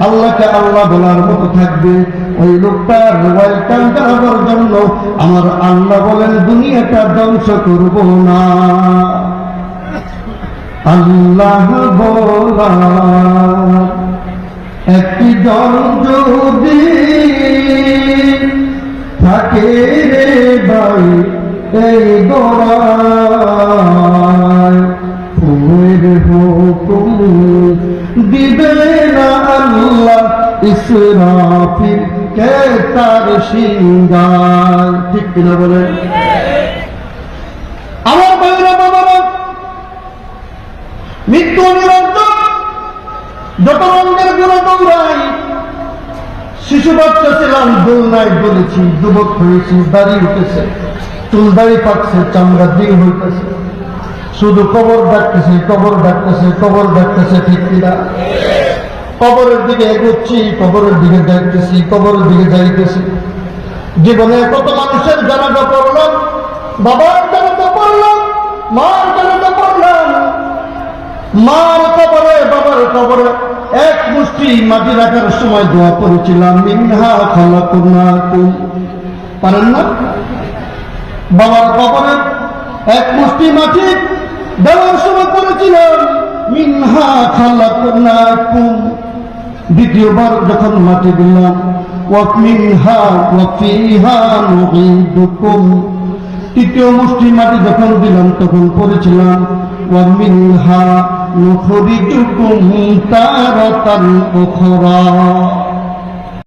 আল্লাহকে আল্লাহ বলার মতো থাকবে, ওই লোকটার ওয়েলকাম করার জন্য আমার আল্লাহ বলেন দুনিয়াটা ধ্বংস করব না। আল্লাহ বলা একটি জন যদি থাকে রে ভাই এই গোড়ায়, ফুলের হুকুম দিবে না আল্লাহ ইসরাফিল কে তার সিংগার। ঠিক কিনা বলে আমার ভাইরা বাবারা, মৃত্যু নিরন্তর যত রঙের গুণে দৌড়াই। শিশু বাচ্চা ছিলাম, দোলনায় বলেছি, যুবক হয়েছি, দাড়ি উঠেছে, চুল দাড়ি পাকছে, চামড়া দিন হইতেছে, শুধু কবর ডাকতেছে, কবর ডাকতেছে, কবর ডাকতেছে। ঠিক কিনা? কবরের দিকে এগোচ্ছি, কবরের দিকে যাইতেছি, কবরের দিকে যাইতেছি। জীবনে কত মানুষের জানাজা পড়লাম, বাবার জানাজা পড়লাম, মার জানাজা পড়লাম। মার কবরে, বাবার কবরে এক মুষ্টি মাটি রাখার সময় দোয়া পড়েছিলাম, মিনহা খালাকনাকুম। পারেন না? বাবার কবরে এক মুষ্টি মাটি দেওয়ার সময় পড়েছিলাম, মিনহা খালাকনাকুম। দ্বিতীয়বার যখন মাটি দিলাম, ওয়া মিনহা ওয়া ফিহা নুঈদুকুম। তৃতীয় মুষ্টি মাটি যখন দিলাম তখন পড়েছিলাম, ওয়া মিনহা নুখরিজুকুম তারাতান উখরা।